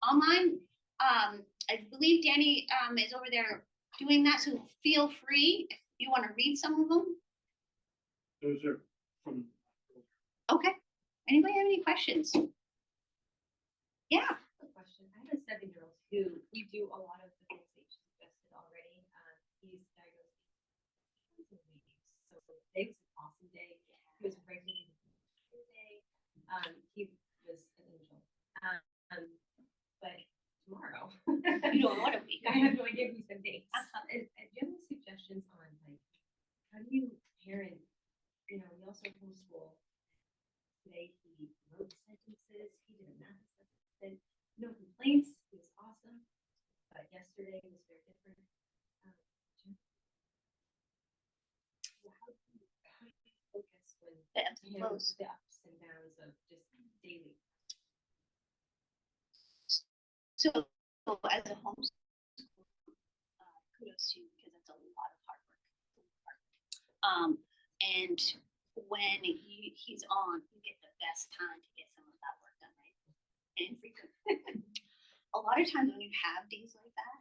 online. I believe Danny is over there doing that, so feel free if you want to read some of them. Those are from. Okay. Anybody have any questions? Yeah. A question. I have a 7-year-old who we do a lot of the things that you suggested already. He's diagnosed with so today was an awesome day. He was regularly day. He was an angel. But tomorrow, You don't know what a week. I have no idea who's been dates. Do you have any suggestions on like how do you parent? You know, we also homeschool. Today he wrote sentences. He did a math assessment. No complaints. It was awesome. But yesterday was very different. How do you focus when the ebbs and flows, the ups and downs of just daily? So as a homeschool, kudos to you because it's a lot of hard work. And when he's on, you get the best time to get some of that work done, right? And frequent. A lot of times when you have days like that,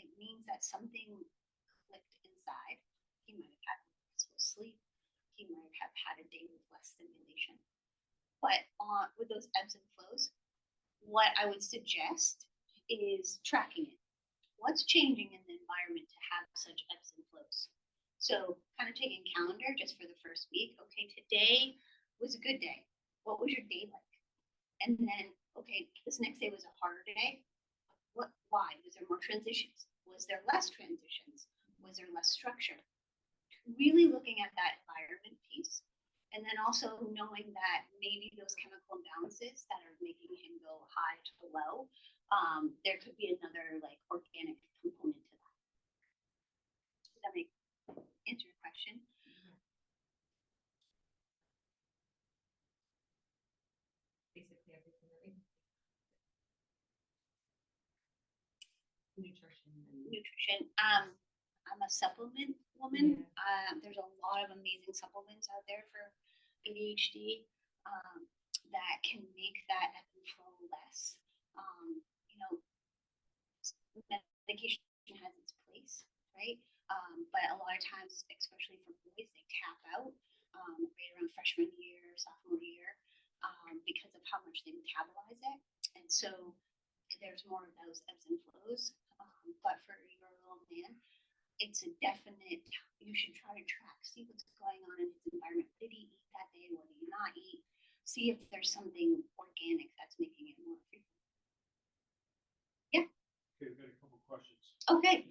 it means that something clicked inside. He might have had peaceful sleep. He might have had a day with less stimulation. But with those ebbs and flows, what I would suggest is tracking it. What's changing in the environment to have such ebbs and flows? So kind of taking calendar just for the first week. Okay, today was a good day. What was your day like? And then, okay, this next day was a harder day. Why? Was there more transitions? Was there less transitions? Was there less structure? Really looking at that environment piece. And then also knowing that maybe those chemical imbalances that are making him go high to low, there could be another like organic component to that. Does that answer your question? Basically everything that we nutrition. I'm a supplement woman. Yeah. There's a lot of amazing supplements out there for ADHD that can make that ebb and flow less. You know, medication has its place, right? But a lot of times, especially for boys, they tap out right around freshman year, sophomore year, because of how much they metabolize it. And so there's more of those ebbs and flows. But for your little man, it's a definite, you should try to track, see what's going on in his environment. Did he eat that day? What did he not eat? See if there's something organic that's making it more frequent. Yeah. Okay, we've got a couple questions. Okay.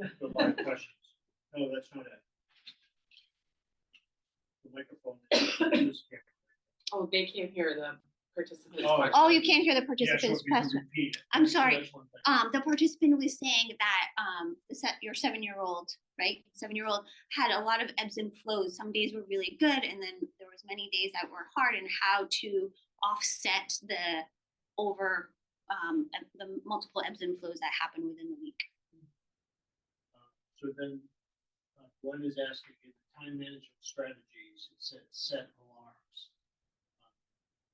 A lot of questions. No, that's not it. The microphone is Oh, they can't hear the participants. Oh, you can't hear the participants. Yeah, sure, I'm sorry. The participant was saying that your 7-year-old, right? 7-year-old had a lot of ebbs and flows. Some days were really good, and then there was many days that were hard, and how to offset the multiple ebbs and flows that happen within the week. So then one is asking in the time management strategies, it said set alarms.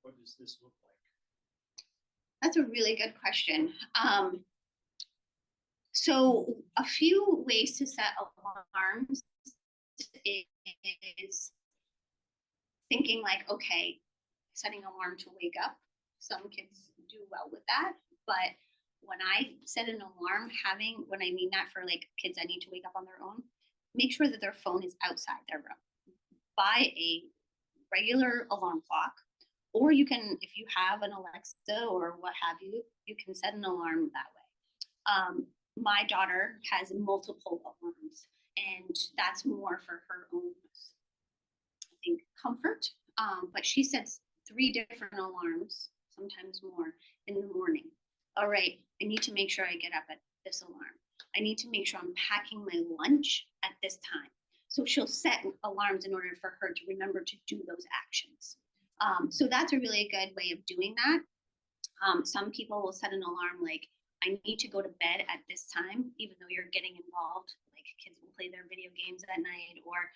What does this look like? That's a really good question. So a few ways to set alarms is thinking like, okay, setting an alarm to wake up. Some kids do well with that, but when I set an alarm, when I mean that for like kids that need to wake up on their own, make sure that their phone is outside their room. Buy a regular alarm clock, or you can, if you have an Alexa or what have you, you can set an alarm that way. My daughter has multiple alarms, and that's more for her own, I think, comfort. But she sets 3 different alarms, sometimes more, in the morning. All right, I need to make sure I get up at this alarm. I need to make sure I'm packing my lunch at this time. So she'll set alarms in order for her to remember to do those actions. So that's a really good way of doing that. Some people will set an alarm like, I need to go to bed at this time, even though you're getting involved. Like kids will play their video games at night, or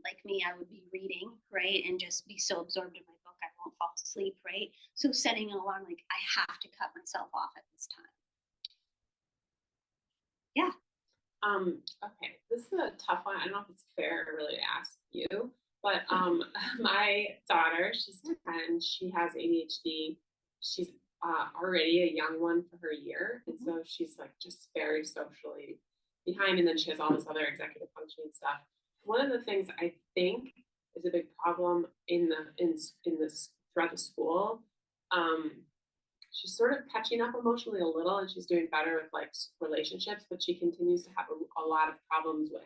like me, I would be reading, right, and just be so absorbed in my book I won't fall asleep, right? So setting an alarm, like I have to cut myself off at this time. Yeah. Okay, this is a tough one. I don't know if it's fair really to ask you, but my daughter, she's 10, she has ADHD. She's already a young one for her year, and so she's like just very socially behind, and then she has all this other executive functioning stuff. One of the things I think is a big problem in this throughout the school, she's sort of catching up emotionally a little, and she's doing better with like relationships, but she continues to have a lot of problems with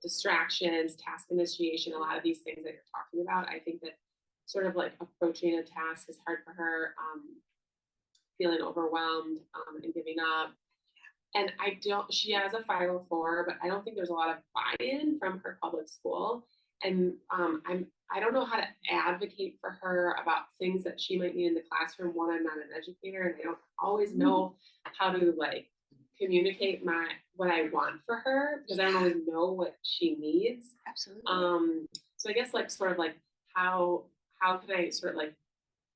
distractions, task initiation, a lot of these things that you're talking about. I think that sort of like approaching a task is hard for her, feeling overwhelmed, and giving up. And she has a 504, but I don't think there's a lot of buy-in from her public school. And I don't know how to advocate for her about things that she might need in the classroom. One, I'm not an educator, and I don't always know how to like communicate what I want for her, because I don't always know what she needs. Absolutely. So I guess like sort of like how can I sort of like,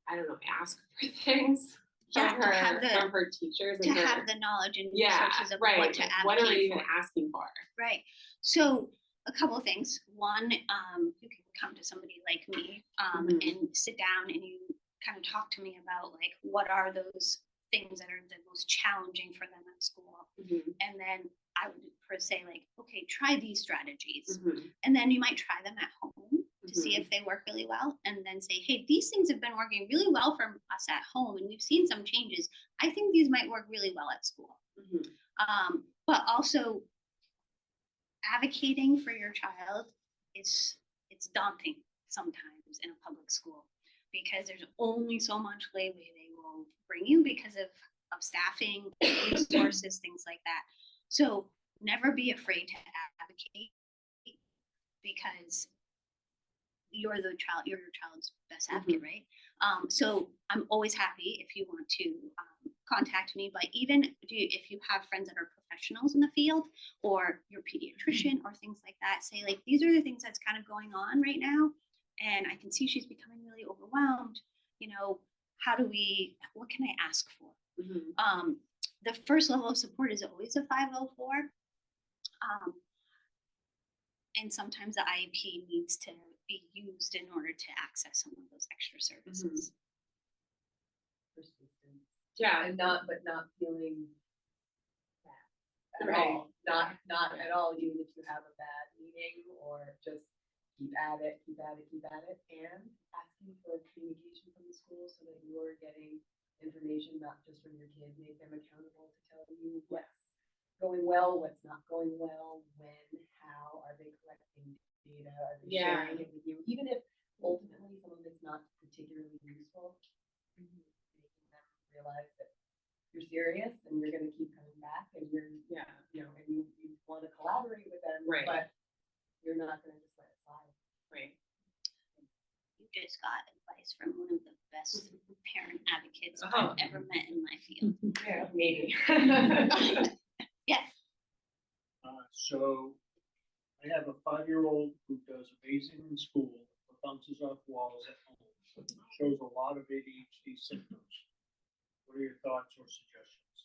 I don't know, ask for things from her teachers, to have the knowledge and resources of what to advocate what are you even for. asking for? Right. So a couple of things. One, you can come to somebody like me and sit down and you kind of talk to me about like what are those things that are the most challenging for them at school. And then I would say like, okay, try these strategies. And then you might try them at home to see if they work really well, and then say, hey, these things have been working really well for us at home and we've seen some changes. I think these might work really well at school. But also advocating for your child it's daunting sometimes in a public school, because there's only so much leeway they will bring you because of staffing, resources, things like that. So never be afraid to advocate, because you're your child's best advocate, right? So I'm always happy if you want to contact me, but even if you have friends that are professionals in the field, or your pediatrician or things like that, say like, these are the things that's kind of going on right now, and I can see she's becoming really overwhelmed. What can I ask for? The first level of support is always a 504. And sometimes the IEP needs to be used in order to access some of those extra services. Persistence. Yeah. And not feeling bad at Right. all. Not at all, even if you have a bad meeting, or just keep at it, and asking for communication from the school so that you're getting information, not just from your kid, make them accountable to tell you what's going well, what's not going well, when, how, are they collecting data, are they sharing it with you, even if ultimately some of it's not particularly useful, making them realize that you're serious and you're going to keep coming back, and you're, and you want to collaborate with them, but you're not going to just let it slide. Right. You just got advice from one of the best parent advocates I've ever met in my field. Yeah, maybe. Yes. So I have a 5-year-old who does amazing in school, but bounces off walls at home, shows a lot of ADHD symptoms. What are your thoughts or suggestions?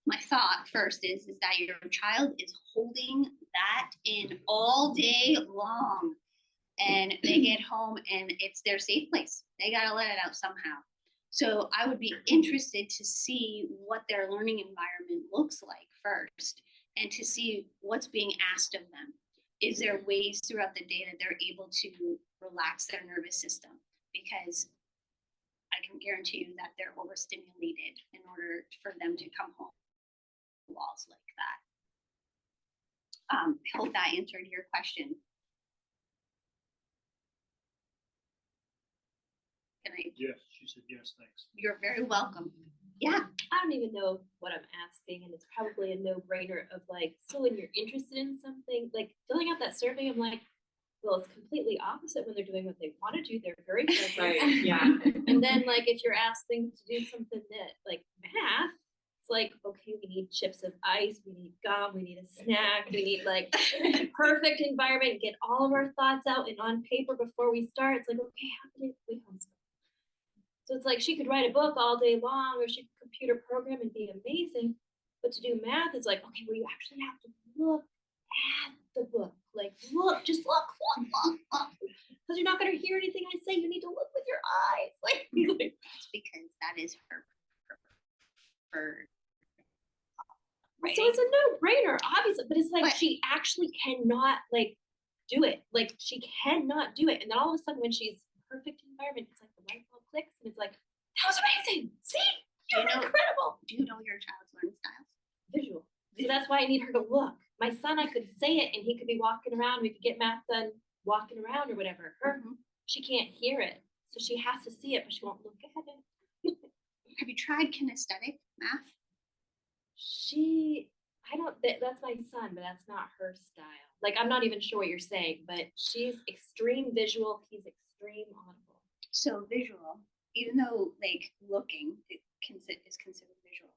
My thought first is that your child is holding that in all day long, and they get home and it's their safe place. They got to let it out somehow. So I would be interested to see what their learning environment looks like first, and to see what's being asked of them. Is there ways throughout the day that they're able to relax their nervous system? Because I can guarantee you that they're overstimulated in order for them to come home to walls like that. I hope that answered your question. Yes, she said yes, thanks. You're very welcome. Yeah. I don't even know what I'm asking, and it's probably a no-brainer of like, so when you're interested in something, like filling out that survey, I'm like, Well, it's completely opposite when they're doing what they want to do. They're very focused. Right, yeah. And then like if you're asked them to do something that like math, it's like, okay, we need chips of ice, we need gum, we need a snack, we need like a perfect environment, get all of our thoughts out and on paper before we start. It's like, okay, how can we homeschool? So it's like she could write a book all day long or she could computer program and be amazing. But to do math, it's like, okay, well, you actually have to look at the book. Like, look, just look. Because you're not going to hear anything I say. You need to look with your eyes. Like, That's because that is her preferred. so it's a no-brainer, obviously. But it's like But- she actually cannot like do it. Like she cannot do it. And then all of a sudden, when she's perfect environment, it's like the light bulb clicks, and it's like, that was amazing. See, you're incredible. Do you know your child's learning styles? Visual. So that's why I need her to look. My son, I could say it, and he could be walking around. We could get math done walking around or whatever. Her, she can't hear it, so she has to see it, but she won't look at it. Have you tried kinesthetic math? I don't. That's my son, but that's not her style. Like I'm not even sure what you're saying, but she's extreme visual. He's extreme audible. So visual, even though like looking is considered visual,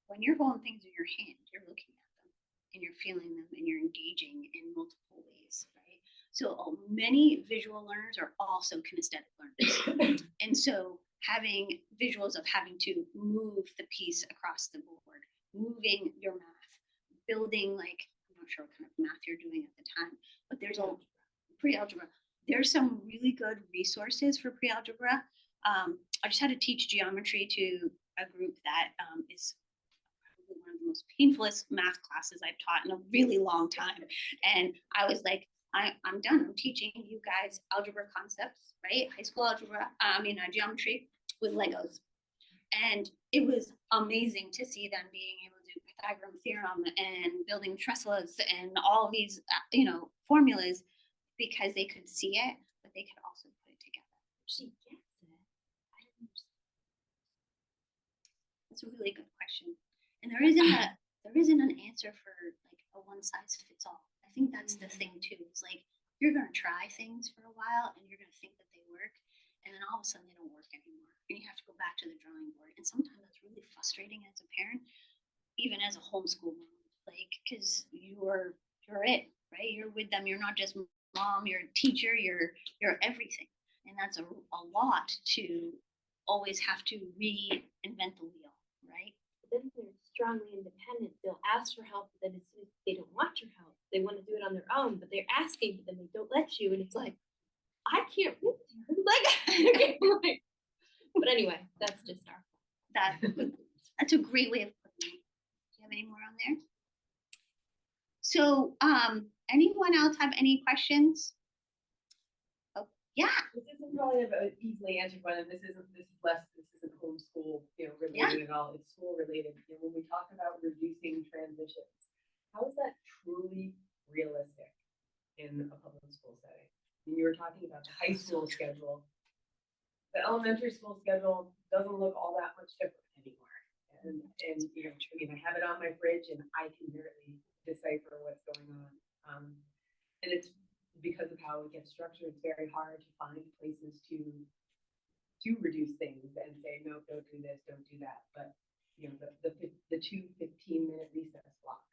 when you're holding things in your hand, you're looking at them and you're feeling them and you're engaging in multiple ways, right? So many visual learners are also kinesthetic learners. And so having visuals of having to move the piece across the board, moving your math, building like, I'm not sure what kind of math you're doing at the time, but there's a pre-algebra. There's some really good resources for pre-algebra. I just had to teach geometry to a group that is probably one of the most painfulest math classes I've taught in a really long time. And I was like, I'm done. I'm teaching you guys algebra concepts, right? High school algebra, geometry with Legos. And it was amazing to see them being able to do Pythagorean theorem and building trusses and all these, formulas because they could see it, but they could also put it together. She gets it. I don't understand. That's a really good question. And there isn't an answer for like a one size fits all. I think that's the thing too. It's like you're gonna try things for a while and you're gonna think that they work, and then all of a sudden they don't work anymore. And you have to go back to the drawing board. And sometimes that's really frustrating as a parent, even as a homeschool mom, like because you're it, right? You're with them. You're not just mom, you're a teacher, you're everything. And that's a lot to always have to reinvent the wheel, right? But then they're strongly independent. They'll ask for help, but then as soon as they don't want your help, they want to do it on their own, but they're asking, but then they don't let you. And it's like, I can't with you. Like, but anyway, that's just our That's a great way of putting it. Do you have any more on there? So, anyone else have any questions? Oh, yeah. This isn't probably an easily answered one, and this isn't homeschool, related at all. It's school related. When we talk about reducing transitions, how is that truly realistic in a public school setting? When you were talking about the high school schedule, the elementary school schedule doesn't look all that much different anymore. And I have it on my fridge, and I can barely decipher what's going on. And it's because of how it gets structured. It's very hard to find places to reduce things and say, no, don't do this, don't do that. But the 2 15-minute recess blocks.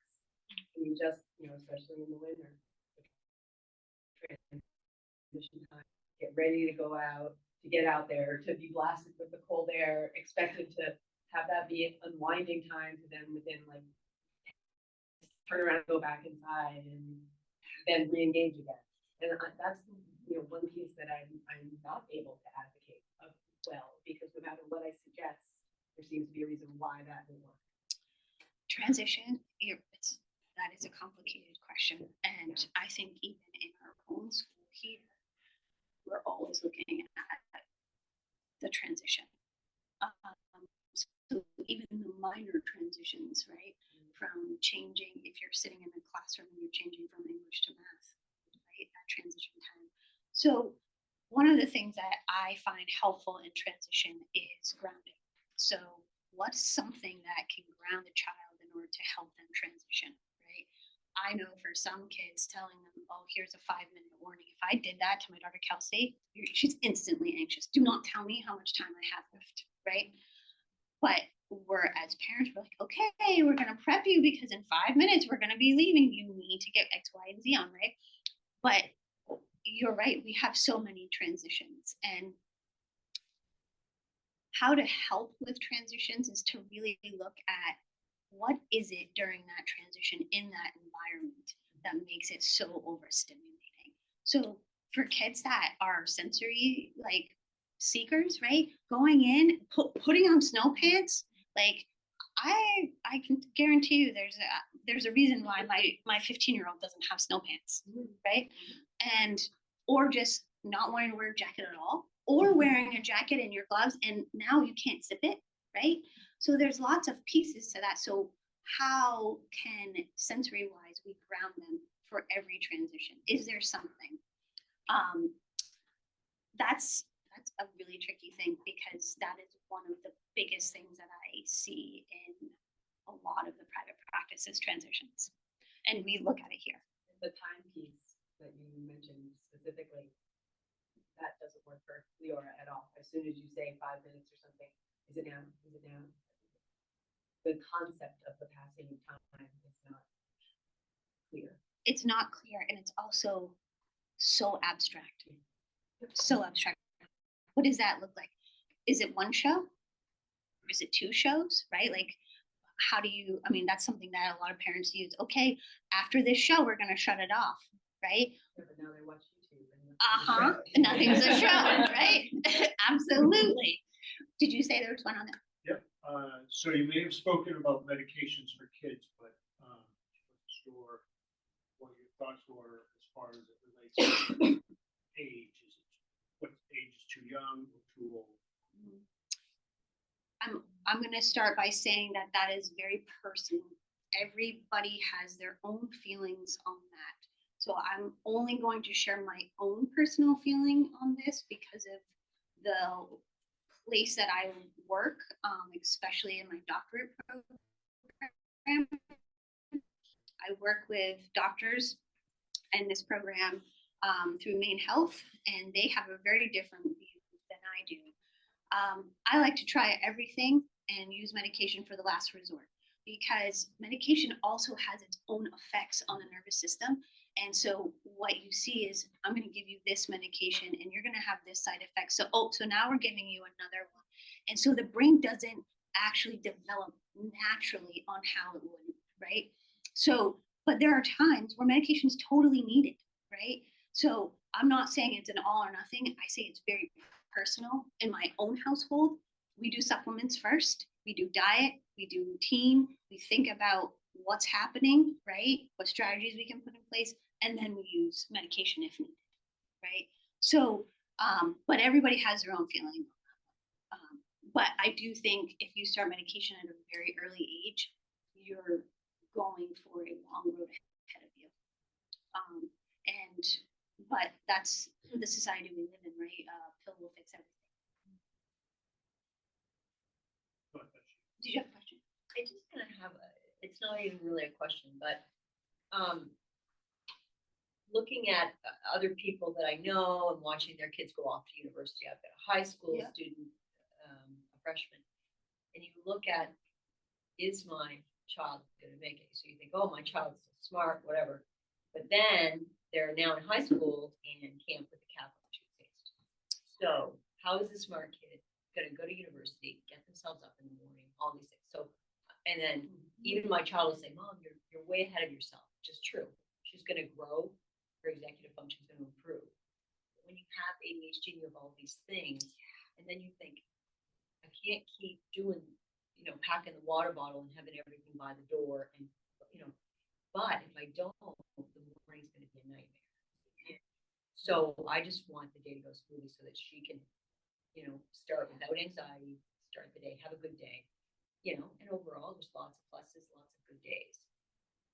I mean, just especially in the winter, transition time, get ready to go out, to get out there, to be blasted with the cold air, expected to have that be an unwinding time to then within like turn around and go back inside and then re-engage again. And that's one piece that I'm not able to advocate of well, because no matter what I suggest, there seems to be a reason why that will work. Transition, that is a complicated question. And I think even in our own school here, we're always looking at the transition. So even the minor transitions, right? From changing, if you're sitting in a classroom and you're changing from English to math, right? That transition time. So one of the things that I find helpful in transition is grounding. So what's something that can ground a child in order to help them transition, right? I know for some kids telling them, oh, here's a 5-minute warning. If I did that to my daughter Kelsey, she's instantly anxious. Do not tell me how much time I have left, right? But we're, as parents, we're like, okay, we're gonna prep you because in 5 minutes we're gonna be leaving. You need to get X, Y, and Z on, right? But you're right, we have so many transitions, and how to help with transitions is to really look at what is it during that transition in that environment that makes it so overstimulating. So for kids that are sensory like seekers, right, going in, putting on snow pants, like I can guarantee you there's a reason why my 15-year-old doesn't have snow pants, right? And or just not wanting to wear a jacket at all, or wearing a jacket and your gloves and now you can't zip it, right? So there's lots of pieces to that. So how can sensory wise we ground them for every transition? Is there something? That's a really tricky thing because that is one of the biggest things that I see in a lot of the private practices transitions. And we look at it here. The time piece that you mentioned specifically, that doesn't work for Leora at all. As soon as you say 5 minutes or something, is it now? Is it now? The concept of the passing of time is not clear. It's not clear, and it's also so abstract. So abstract. What does that look like? Is it one show? Or is it 2 shows, right? Like, how do you, I mean, that's something that a lot of parents use. Okay, after this show, we're going to shut it off, right? Yeah, but now they watch YouTube. Nothing's a show, right? Absolutely. Did you say there was one on there? Yep. So you may have spoken about medications for kids, but sure what your thoughts were as far as it relates to age. Is it what age is too young or too old? I'm going to start by saying that is very personal. Everybody has their own feelings on that. So I'm only going to share my own personal feeling on this because of the place that I work, especially in my doctorate program. I work with doctors in this program through Maine Health, and they have a very different view than I do. I like to try everything and use medication for the last resort because medication also has its own effects on the nervous system. And so what you see is I'm going to give you this medication and you're going to have this side effect. So now we're giving you another one. And so the brain doesn't actually develop naturally on how it would, right? So, but there are times where medication is totally needed, right? So I'm not saying it's an all or nothing. I say it's very personal. In my own household, we do supplements first, we do diet, we do routine, we think about what's happening, right? What strategies we can put in place, and then we use medication if needed, right? So, but everybody has their own feeling. But I do think if you start medication at a very early age, you're going for a long road ahead of you. But that's the society we live in, right? Pill will fix everything. Did you have a question? I just kind of have it's not even really a question, but looking at other people that I know and watching their kids go off to university. I've got a high school student, a freshman, and you look at, is my child going to make it? So you think, oh, my child's so smart, whatever. But then they're now in high school and camp with the Catholic toothpaste. So how is a smart kid going to go to university, get themselves up in the morning, all these things? So, and then even my child will say, Mom, you're way ahead of yourself, which is true. She's going to grow, her executive function is going to improve. But when you have ADHD, you have all these things, and then you think, I can't keep doing, packing the water bottle and having everything by the door, and but if I don't, the morning's going to be a nightmare. So I just want the day to go smoothly so that she can, start without anxiety, start the day, have a good day, and overall there's lots of pluses, lots of good days.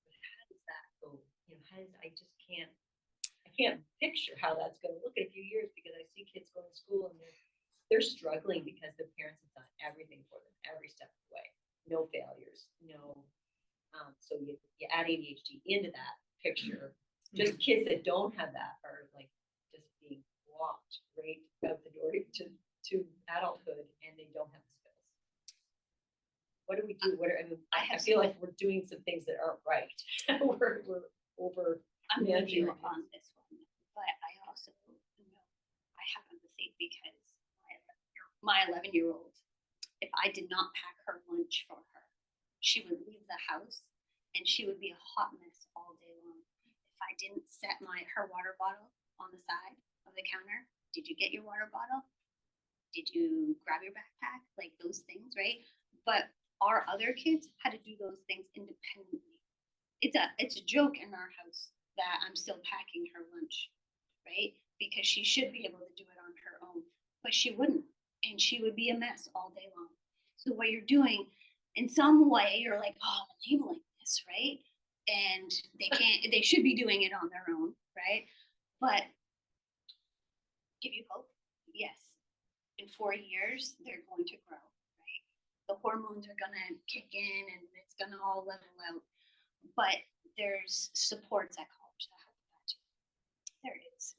But how does that go? I just can't, I can't picture how that's going to look in a few years because I see kids going to school and they're struggling because their parents have done everything for them every step of the way. No failures, no So you add ADHD into that picture. Just kids that don't have that are like just being walked right out the door to adulthood, and they don't have the skills. What do we do? I feel like we're doing some things that aren't right. we're over. I'm with you managing on this one, but I also know I have empathy because my 11-year-old, if I did not pack her lunch for her, she would leave the house and she would be a hot mess all day long. If I didn't set her water bottle on the side of the counter, did you get your water bottle? Did you grab your backpack? Like those things, right? But our other kids had to do those things independently. It's a joke in our house that I'm still packing her lunch, right? Because she should be able to do it on her own, but she wouldn't, and she would be a mess all day long. So what you're doing, in some way, you're like, oh, I'm enabling this, right? And they should be doing it on their own, right? But give you hope, yes. In 4 years, they're going to grow, right? The hormones are gonna kick in, and it's gonna all level out. But there's supports at college that help with that too. There is.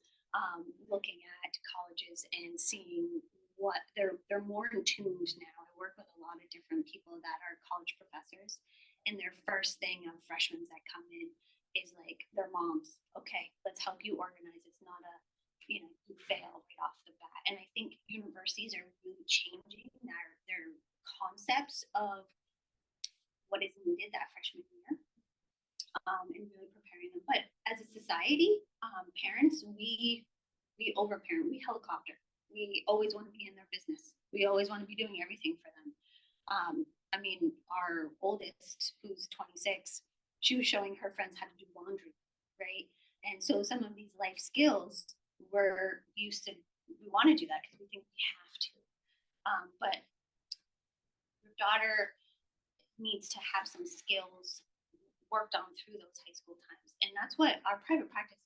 Looking at colleges and seeing what they're more in tuned now. I work with a lot of different people that are college professors, and their first thing of freshmen that come in is like their moms. Okay, let's help you organize. It's not a you fail right off the bat. And I think universities are really changing their concepts of what is needed that freshman year. And really preparing them. But as a society, parents, we overparent, we helicopter. We always want to be in their business. We always want to be doing everything for them. I mean, our oldest, who's 26, she was showing her friends how to do laundry, right? And so some of these life skills we're used to, we want to do that because we think we have to. But your daughter needs to have some skills worked on through those high school times. And that's what our private practice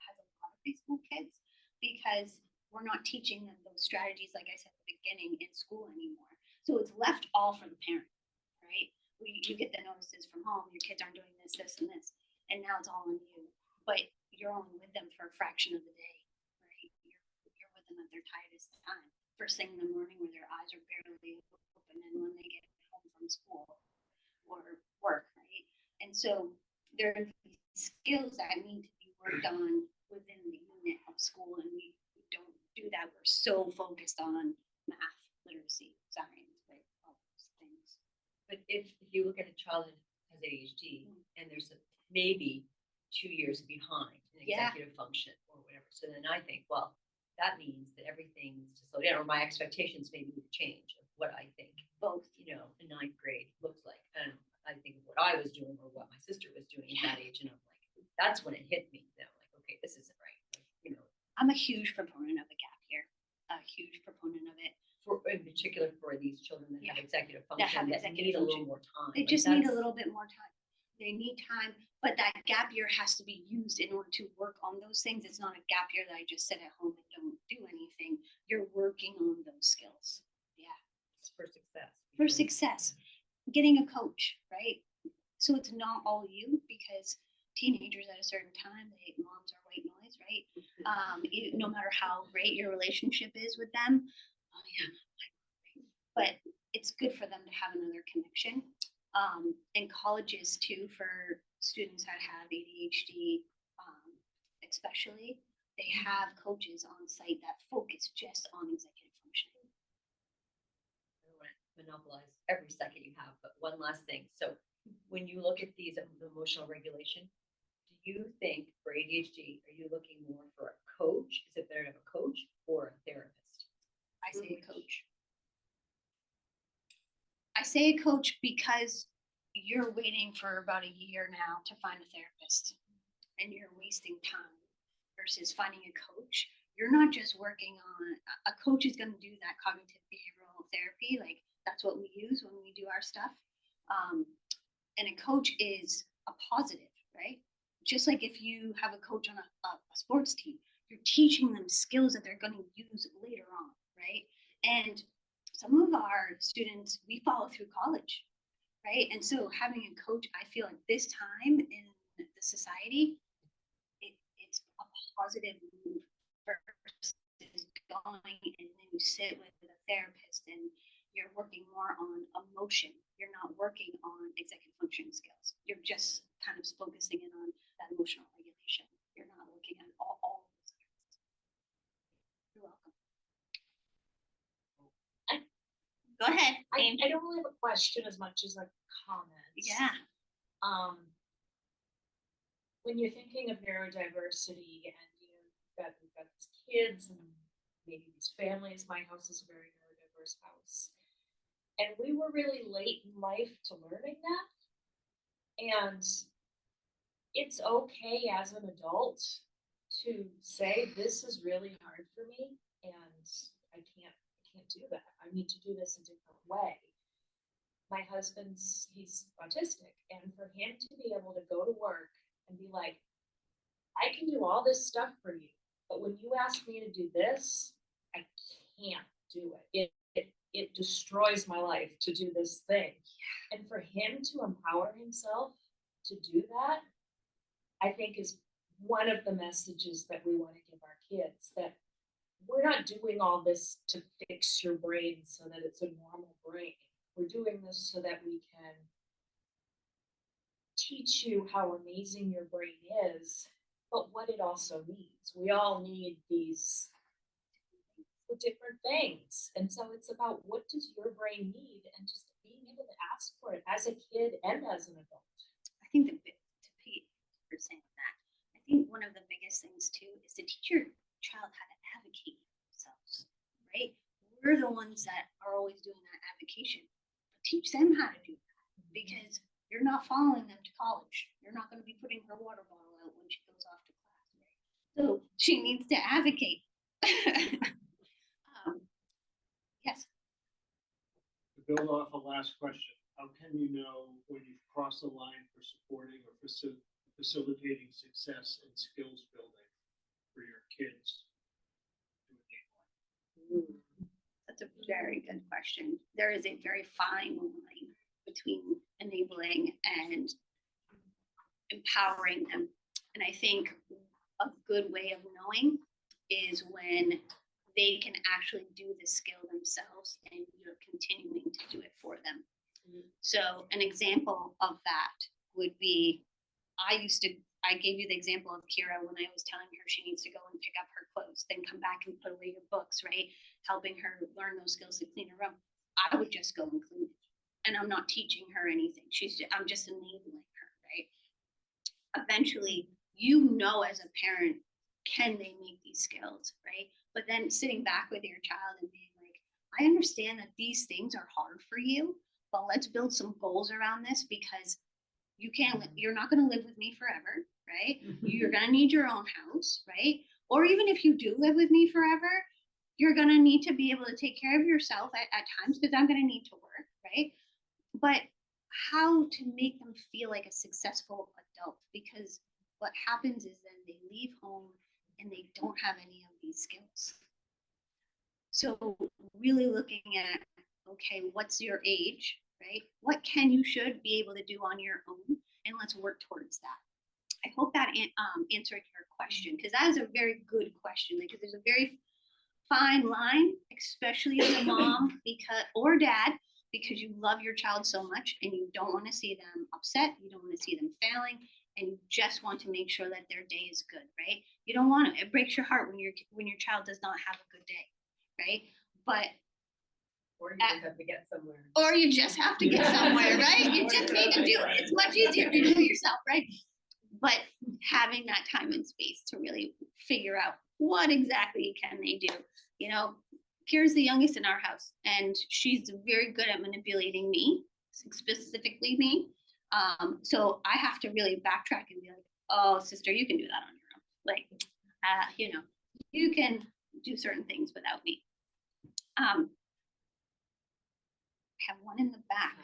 has a lot of high school kids, because we're not teaching them those strategies, like I said at the beginning, in school anymore. So it's left all for the parent, right? You get the notices from home, your kids aren't doing this, this, and this, and now it's all on you. But you're only with them for a fraction of the day, right? You're with them at their tightest time. First thing in the morning where their eyes are barely open, and when they get home from school or work, right? And so there are these skills that need to be worked on within the unit of school, and we don't do that. We're so focused on math, literacy, science, right? All those things. But if you look at a child that has ADHD and there's maybe 2 years behind in executive function or whatever, so then I think, well, that means that everything needs to slow down, or my expectations maybe need to change of what I think both, a ninth grade looks like. And I think of what I was doing or what my sister was doing at that age, and I'm like, that's when it hit me. That I'm like, okay, this isn't right. Like, I'm a huge proponent of a gap year. A huge proponent of it. In particular for these children that have executive function, that need a little more time. They just need a little bit more time. They need time, but that gap year has to be used in order to work on those things. It's not a gap year that I just sit at home and don't do anything. You're working on those skills. Yeah. It's for success. For success. Getting a coach, right? So it's not all you, because teenagers at a certain time, moms are white noise, right? No matter how great your relationship is with them, but it's good for them to have another connection. And colleges too, for students that have ADHD, especially, they have coaches on site that focus just on executive functioning. I don't want to monopolize every second you have, but one last thing. So when you look at these emotional regulation, do you think for ADHD, are you looking more for a coach? Is it better to have a coach or a therapist? I say a coach. I say a coach because you're waiting for about a year now to find a therapist, and you're wasting time versus finding a coach. You're not just working on, a coach is going to do that cognitive behavioral therapy. Like that's what we use when we do our stuff. And a coach is a positive, right? Just like if you have a coach on a sports team, you're teaching them skills that they're going to use later on, right? And some of our students, we follow through college, right? And so having a coach, I feel at this time in the society, it's a positive move versus going and then you sit with a therapist and you're working more on emotion. You're not working on executive functioning skills. You're just kind of focusing in on that emotional regulation. You're not looking at all of those areas. You're welcome. Go ahead. I don't really have a question as much as a comment. Yeah. When you're thinking of neurodiversity and we've got these kids and maybe these families, my house is a very neurodiverse house. And we were really late in life to learning that. And it's okay as an adult to say, this is really hard for me and I can't do that. I need to do this a different way. My husband's, he's autistic, and for him to be able to go to work and be like, I can do all this stuff for you, but when you ask me to do this, I can't do it. It destroys my life to do this thing. And for him to empower himself to do that, I think is one of the messages that we want to give our kids, that we're not doing all this to fix your brain so that it's a normal brain. We're doing this so that we can teach you how amazing your brain is, but what it also needs. We all need these different things. And so it's about, what does your brain need, and just being able to ask for it as a kid and as an adult. I think to Pete for saying that, I think one of the biggest things too is to teach your child how to advocate for themselves, right? We're the ones that are always doing that advocation. Teach them how to do that, because you're not following them to college. You're not going to be putting her water bottle out when she goes off to class, right? So she needs to advocate. Yes. To build off a last question, how can you know when you've crossed the line for supporting or facilitating success and skills building for your kids? That's a very good question. There is a very fine line between enabling and empowering them. And I think a good way of knowing is when they can actually do the skill themselves and you're continuing to do it for them. So an example of that would be, I gave you the example of Kira when I was telling her she needs to go and pick up her clothes, then come back and put away your books, right? Helping her learn those skills to clean her room. I would just go and clean it. And I'm not teaching her anything. I'm just enabling her, right? Eventually, as a parent, can they make these skills, right? But then sitting back with your child and being like, I understand that these things are hard for you, but let's build some goals around this, because you're not going to live with me forever, right? You're going to need your own house, right? Or even if you do live with me forever, you're going to need to be able to take care of yourself at times, because I'm going to need to work, right? But how to make them feel like a successful adult, because what happens is then they leave home and they don't have any of these skills. So really looking at, okay, what's your age, right? What should be able to do on your own, and let's work towards that. I hope that answered your question, because that is a very good question, because there's a very fine line, especially as a mom or dad, because you love your child so much and you don't want to see them upset, you don't want to see them failing, and you just want to make sure that their day is good, right? You don't want to, it breaks your heart when your child does not have a good day, right? But Or you just have to get somewhere. Or you just have to get somewhere, right? You just need to do it. It's much easier to do yourself, right? But having that time and space to really figure out what exactly can they do. Kira's the youngest in our house, and she's very good at manipulating me, specifically me. So I have to really backtrack and be like, oh, sister, you can do that on your own. Like, you can do certain things without me. I have one in the back.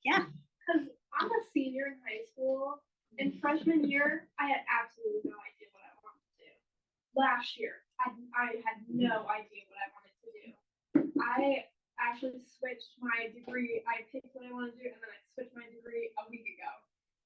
Yeah. Because I'm a senior in high school. In freshman year, I had absolutely no idea what I wanted to do. Last year, I had no idea what I wanted to do. I actually switched switched my degree. I picked what I want to do, and then I switched my degree a week ago.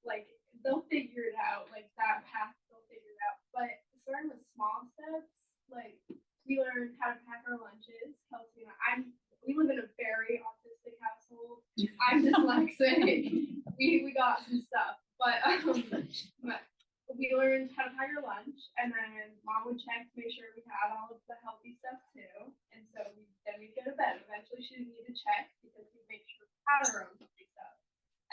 Like, they'll figure it out. Like, that path, they'll figure it out. But starting with small steps, like, we learned how to pack our lunches. Kelsey and we live in a very autistic household. I'm dyslexic. we got some stuff, but we learned how to pack our lunch, and then mom would check to make sure we had all of the healthy stuff too. And so then we'd go to bed. Eventually, she didn't need to check because we'd make sure we had our own healthy stuff.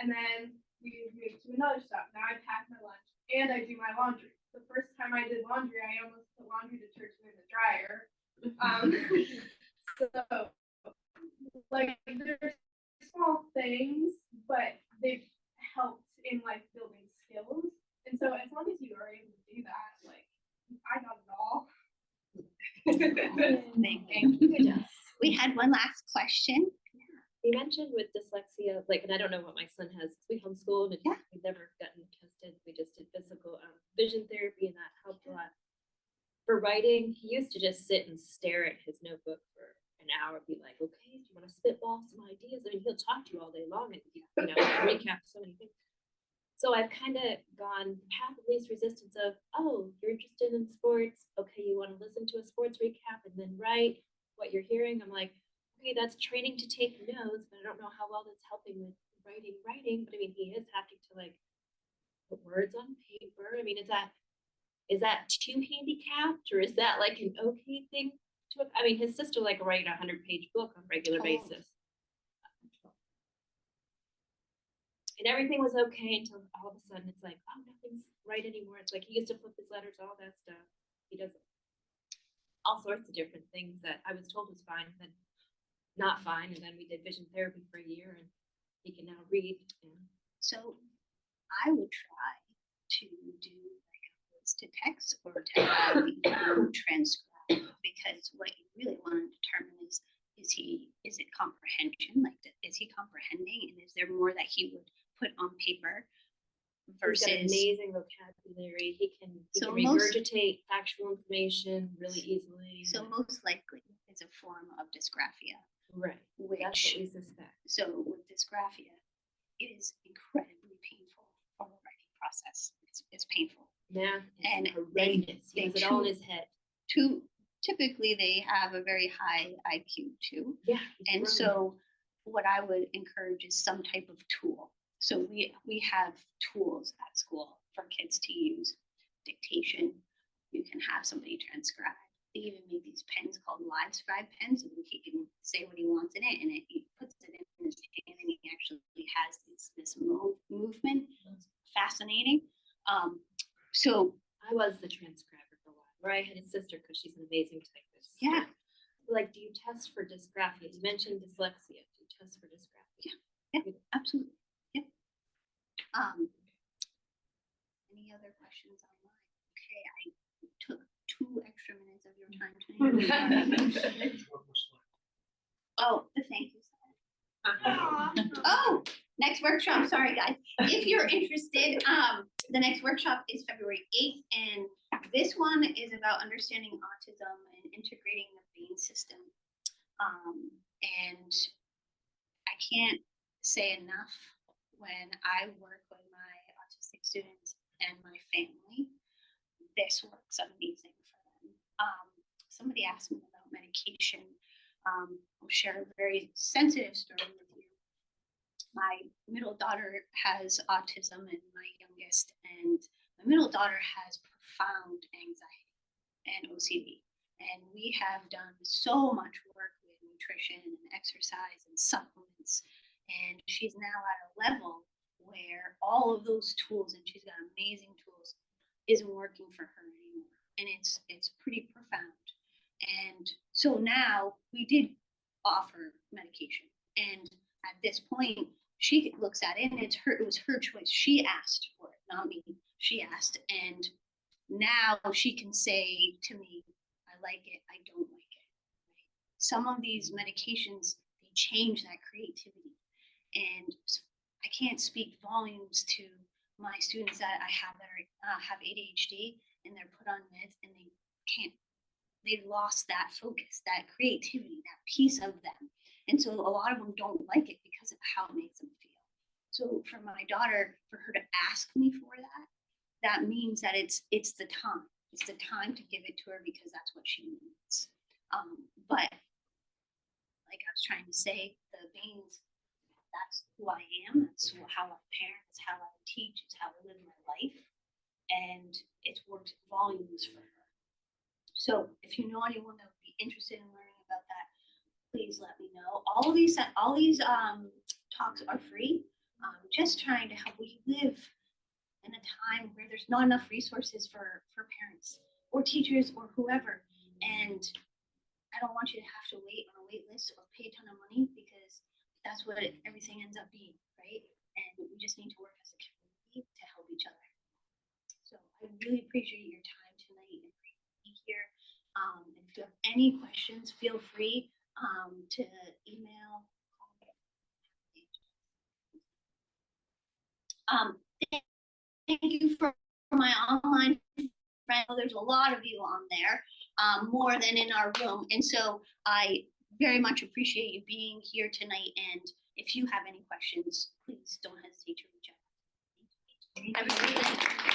And then we moved to another step. Now I pack my lunch and I do my laundry. The first time I did laundry, I almost put laundry detergent in the dryer. So, like, there's small things, but they've helped in, like, building skills. And so as long as you are able to do that, like, I got it all. Thank you, Jess. We had one last question. You mentioned with dyslexia, like, and I don't know what my son has. We homeschooled and we've never gotten tested. We just did physical vision therapy, and that helped a lot. For writing, he used to just sit and stare at his notebook for an hour, be like, okay, do you want to spitball some ideas? I mean, he'll talk to you all day long and, recap so many things. So I've kind of gone the path of least resistance of, oh, you're interested in sports. Okay, you want to listen to a sports recap and then write what you're hearing. I'm like, okay, that's training to take notes, but I don't know how well that's helping with writing. But I mean, he is having to, like, put words on paper. I mean, is that too handicapped, or is that like an okay thing to? I mean, his sister like write a 100-page book on a regular basis, and everything was okay until all of a sudden it's like, oh, nothing's right anymore. It's like he used to flip his letters, all that stuff. He does all sorts of different things that I was told was fine, then not fine, and then we did vision therapy for a year, and he can now read. So I would try to do like a voice to text or to have you transcribe, because what you really want to determine is it comprehension? Like, is he comprehending, and is there more that he would put on paper versus? He's got amazing vocabulary. He can regurgitate factual information really easily. So most likely it's a form of dysgraphia. Right. That's what we suspect. So with dysgraphia, it is incredibly painful for the writing process. It's painful. Yeah. And horrendous. He has it all in his head. Typically they have a very high IQ too. Yeah. And so what I would encourage is some type of tool. So we have tools at school for kids to use. Dictation. You can have somebody transcribe. They even made these pens called live scribe pens, and he can say what he wants in it, and he puts it in his hand, and he actually has this movement. It's fascinating. So I was the transcriber for a while, where I had a sister because she's an amazing typist. Yeah. Like, do you test for dysgraphia? You mentioned dyslexia. Do you test for dysgraphia? Yeah, absolutely. Yeah. Any other questions online? Okay, I took 2 extra minutes of your time tonight. Oh, the thank you slide. Oh, next workshop. Sorry, guys. If you're interested, the next workshop is February 8th, and this one is about understanding autism and integrating the brain system. And I can't say enough, when I work with my autistic students and my family, this works amazing for them. Somebody asked me about medication. I'll share a very sensitive story with you. My middle daughter has autism, and my youngest, and my middle daughter has profound anxiety and OCD. And we have done so much work with nutrition and exercise and supplements. And she's now at a level where all of those tools, and she's got amazing tools, isn't working for her anymore. And it's pretty profound. And so now we did offer medication. And at this point, she looks at it, and it was her choice. She asked for it, not me. She asked. And now she can say to me, I like it, I don't like it. Right? Some of these medications, they change that creativity. And I can't speak volumes to my students that I have that have ADHD, and they're put on meds, and they lost that focus, that creativity, that piece of them. And so a lot of them don't like it because of how it makes them feel. So for my daughter, for her to ask me for that, that means that it's the time. It's the time to give it to her because that's what she needs. But like I was trying to say, the Baines, that's who I am. That's how I parent. It's how I teach. It's how I live my life, and it's worked volumes for her. So if you know anyone that would be interested in learning about that, please let me know. All these talks are free. Just trying to help. We live in a time where there's not enough resources for parents or teachers or whoever, and I don't want you to have to wait on a wait list or pay a ton of money because that's what everything ends up being, right? And we just need to work as a community to help each other. So I really appreciate your time tonight and for you to be here. If you have any questions, feel free to email. Thank you for my online friends. There's a lot of you on there, more than in our room. And so I very much appreciate you being here tonight. And if you have any questions, please don't hesitate to reach out. Have a great day.